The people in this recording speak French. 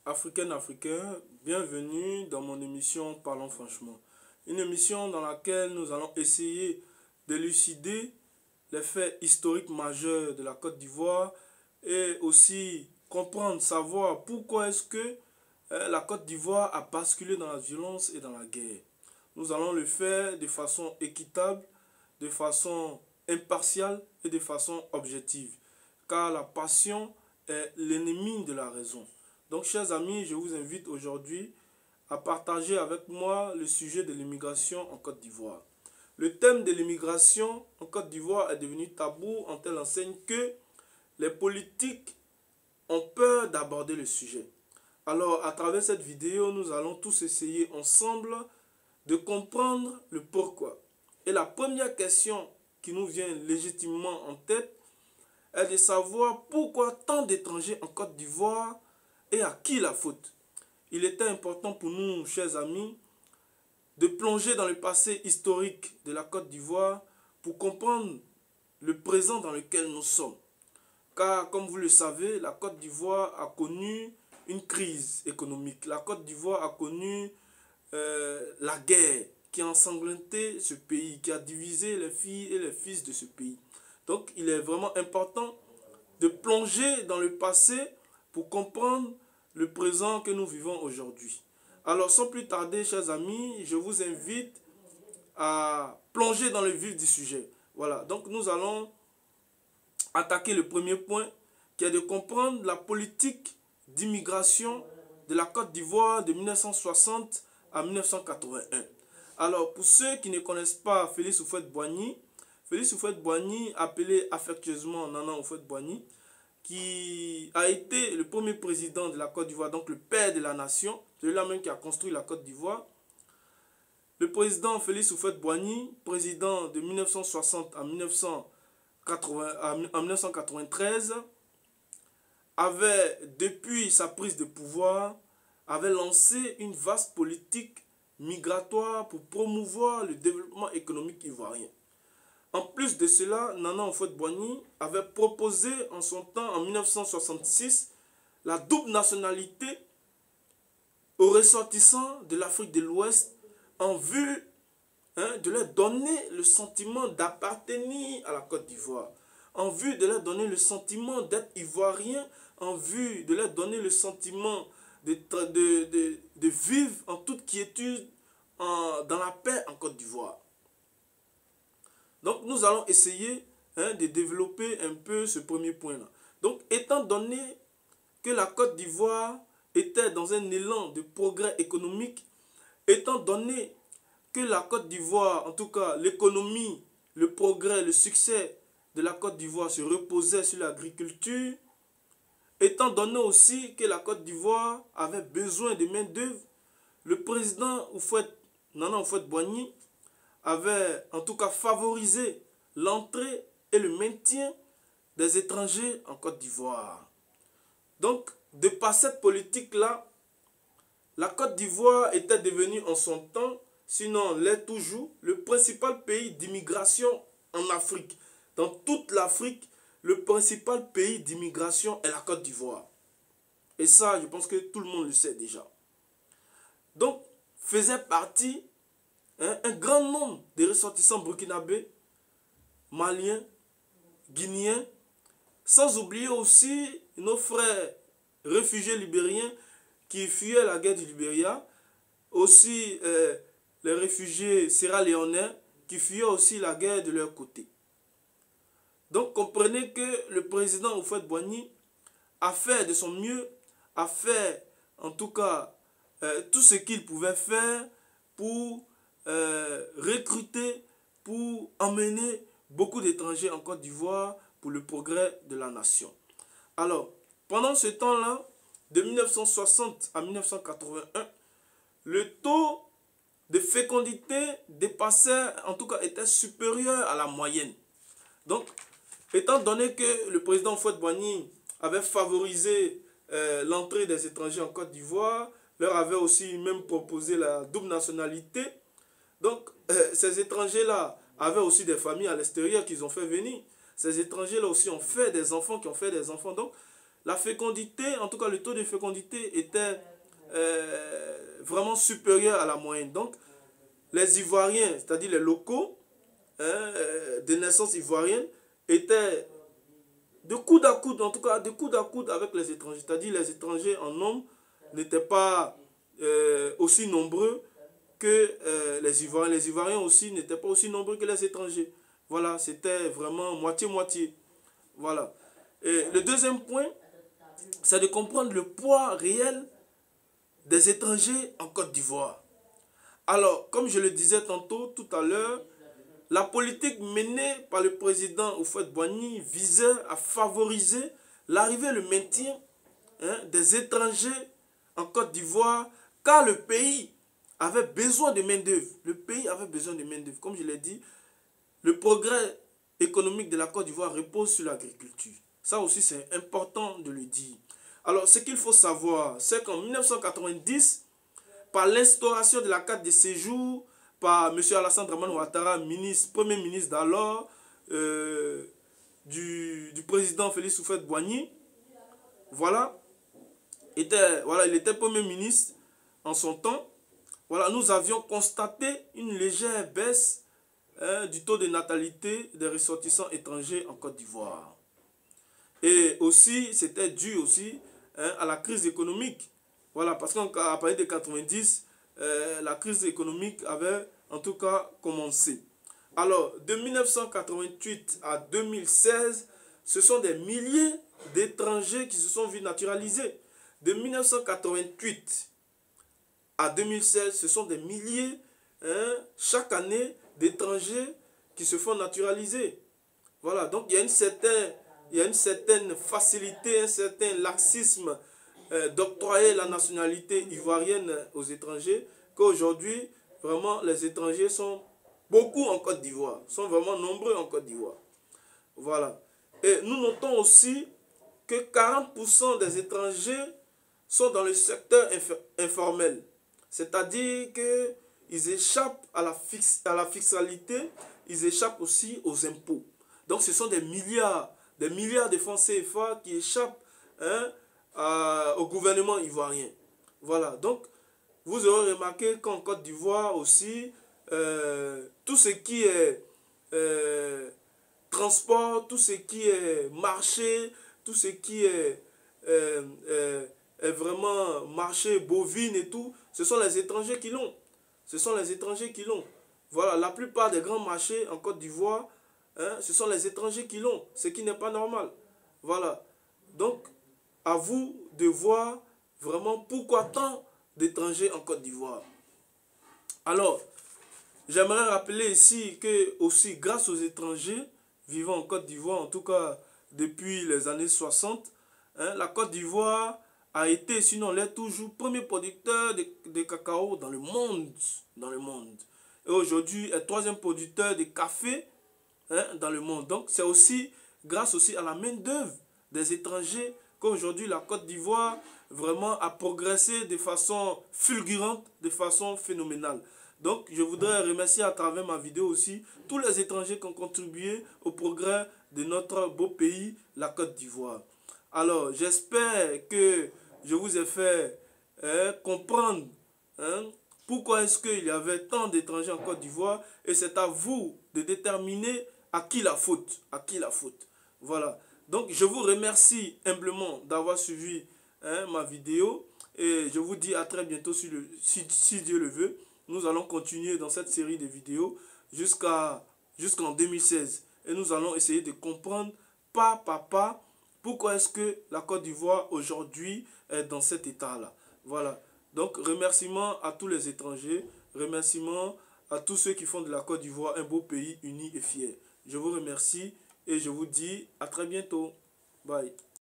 Africains, bienvenue dans mon émission Parlons franchement. Une émission dans laquelle nous allons essayer d'élucider les faits historiques majeurs de la Côte d'Ivoire et aussi comprendre, savoir pourquoi est-ce que la Côte d'Ivoire a basculé dans la violence et dans la guerre. Nous allons le faire de façon équitable, de façon impartiale et de façon objective. Car la passion est l'ennemi de la raison. Donc, chers amis, je vous invite aujourd'hui à partager avec moi le sujet de l'immigration en Côte d'Ivoire. Le thème de l'immigration en Côte d'Ivoire est devenu tabou en telle enseigne que les politiques ont peur d'aborder le sujet. Alors, à travers cette vidéo, nous allons tous essayer ensemble de comprendre le pourquoi. Et la première question qui nous vient légitimement en tête est de savoir pourquoi tant d'étrangers en Côte d'Ivoire et à qui la faute. Il était important pour nous, chers amis, de plonger dans le passé historique de la Côte d'Ivoire pour comprendre le présent dans lequel nous sommes. Car, comme vous le savez, la Côte d'Ivoire a connu une crise économique. La Côte d'Ivoire a connu la guerre qui a ensanglanté ce pays, qui a divisé les filles et les fils de ce pays. Donc, il est vraiment important de plonger dans le passé pour comprendre le présent que nous vivons aujourd'hui. Alors, sans plus tarder, chers amis, je vous invite à plonger dans le vif du sujet. Voilà, donc nous allons attaquer le premier point, qui est de comprendre la politique d'immigration de la Côte d'Ivoire de 1960 à 1981. Alors, pour ceux qui ne connaissent pas Félix Houphouët-Boigny, Félix Houphouët-Boigny, appelé affectueusement Nana Houphouët-Boigny, qui a été le premier président de la Côte d'Ivoire, donc le père de la nation, celui-là même qui a construit la Côte d'Ivoire. Le président Félix Houphouët-Boigny, président de 1960 à 1993, avait, depuis sa prise de pouvoir, avait lancé une vaste politique migratoire pour promouvoir le développement économique ivoirien. En plus de cela, Nana Houphouët-Boigny avait proposé en son temps, en 1966, la double nationalité aux ressortissants de l'Afrique de l'Ouest en vue de leur donner le sentiment d'appartenir à la Côte d'Ivoire, en vue de leur donner le sentiment d'être ivoirien, en vue de leur donner le sentiment de vivre en toute quiétude dans la paix en Côte d'Ivoire. Donc nous allons essayer de développer un peu ce premier point-là. Donc étant donné que la Côte d'Ivoire était dans un élan de progrès économique, étant donné que la Côte d'Ivoire, en tout cas l'économie, le progrès, le succès de la Côte d'Ivoire se reposait sur l'agriculture, étant donné aussi que la Côte d'Ivoire avait besoin de main-d'œuvre, le président Nana Houphouët-Boigny avait en tout cas favorisé l'entrée et le maintien des étrangers en Côte d'Ivoire. Donc, de par cette politique-là, la Côte d'Ivoire était devenue en son temps, sinon l'est toujours, le principal pays d'immigration en Afrique. Dans toute l'Afrique, le principal pays d'immigration est la Côte d'Ivoire. Et ça, je pense que tout le monde le sait déjà. Donc, faisait partie un grand nombre de ressortissants burkinabés, maliens, guinéens, sans oublier aussi nos frères réfugiés libériens qui fuyaient la guerre du Libéria, aussi les réfugiés sierra-léonais qui fuyaient aussi la guerre de leur côté. Donc comprenez que le président Houphouët-Boigny a fait de son mieux, a fait en tout cas tout ce qu'il pouvait faire pour recruter, pour emmener beaucoup d'étrangers en Côte d'Ivoire pour le progrès de la nation. Alors, pendant ce temps-là, de 1960 à 1981, le taux de fécondité dépassait, en tout cas était supérieur à la moyenne. Donc, étant donné que le président Houphouët-Boigny avait favorisé l'entrée des étrangers en Côte d'Ivoire, leur avait aussi même proposé la double nationalité. Donc, ces étrangers-là avaient aussi des familles à l'extérieur qu'ils ont fait venir. Ces étrangers-là aussi ont fait des enfants, qui ont fait des enfants. Donc, la fécondité, en tout cas le taux de fécondité était vraiment supérieur à la moyenne. Donc, les Ivoiriens, c'est-à-dire les locaux, de naissance ivoirienne, étaient de coude à coude, en tout cas de coude à coude avec les étrangers. C'est-à-dire les étrangers en nombre n'étaient pas aussi nombreux que les Ivoiriens. Les Ivoiriens aussi n'étaient pas aussi nombreux que les étrangers. Voilà, c'était vraiment moitié-moitié. Voilà. Et le deuxième point, c'est de comprendre le poids réel des étrangers en Côte d'Ivoire. Alors, comme je le disais tantôt, tout à l'heure, la politique menée par le président Houphouët-Boigny visait à favoriser l'arrivée et le maintien des étrangers en Côte d'Ivoire, car le pays avait besoin de main-d'œuvre. Le pays avait besoin de main-d'œuvre. Comme je l'ai dit, le progrès économique de la Côte d'Ivoire repose sur l'agriculture. Ça aussi, c'est important de le dire. Alors, ce qu'il faut savoir, c'est qu'en 1990, par l'instauration de la carte de séjour par M. Alassane Dramane Ouattara, premier ministre d'alors, du président Félix Houphouët-Boigny, voilà, il était premier ministre en son temps. Voilà, nous avions constaté une légère baisse du taux de natalité des ressortissants étrangers en Côte d'Ivoire. Et aussi, c'était dû aussi à la crise économique. Voilà, parce qu'à partir de 90, la crise économique avait en tout cas commencé. Alors, de 1988 à 2016, ce sont des milliers d'étrangers qui se sont vus naturalisés. De 1988 à 2016, ce sont des milliers, chaque année, d'étrangers qui se font naturaliser. Voilà, donc il y a une certaine facilité, un certain laxisme d'octroyer la nationalité ivoirienne aux étrangers, qu'aujourd'hui, vraiment, les étrangers sont beaucoup en Côte d'Ivoire, sont vraiment nombreux en Côte d'Ivoire. Voilà. Et nous notons aussi que 40% des étrangers sont dans le secteur informel. C'est-à-dire qu'ils échappent à la fiscalité, ils échappent aussi aux impôts. Donc ce sont des milliards de francs CFA qui échappent au gouvernement ivoirien. Voilà, donc vous aurez remarqué qu'en Côte d'Ivoire aussi, tout ce qui est transport, tout ce qui est marché, tout ce qui est vraiment marché bovine et tout, ce sont les étrangers qui l'ont. Ce sont les étrangers qui l'ont. Voilà, la plupart des grands marchés en Côte d'Ivoire, ce sont les étrangers qui l'ont, ce qui n'est pas normal. Voilà. Donc, à vous de voir vraiment pourquoi tant d'étrangers en Côte d'Ivoire. Alors, j'aimerais rappeler ici que aussi grâce aux étrangers vivant en Côte d'Ivoire, en tout cas depuis les années 60, la Côte d'Ivoire a été, sinon l'est toujours, premier producteur de cacao dans le monde. Et aujourd'hui, est troisième producteur de café dans le monde. Donc, c'est aussi grâce aussi à la main-d'œuvre des étrangers qu'aujourd'hui la Côte d'Ivoire vraiment a progressé de façon fulgurante, de façon phénoménale. Donc, je voudrais remercier à travers ma vidéo aussi tous les étrangers qui ont contribué au progrès de notre beau pays, la Côte d'Ivoire. Alors, j'espère que je vous ai fait comprendre pourquoi est-ce qu'il y avait tant d'étrangers en Côte d'Ivoire, et c'est à vous de déterminer à qui la faute. À qui la faute. Voilà. Donc, je vous remercie humblement d'avoir suivi ma vidéo, et je vous dis à très bientôt si Dieu le veut. Nous allons continuer dans cette série de vidéos jusqu'en 2016. Et nous allons essayer de comprendre pas par pas pourquoi est-ce que la Côte d'Ivoire aujourd'hui est dans cet état-là. Voilà. Donc, remerciements à tous les étrangers, remerciements à tous ceux qui font de la Côte d'Ivoire un beau pays uni et fier. Je vous remercie et je vous dis à très bientôt. Bye.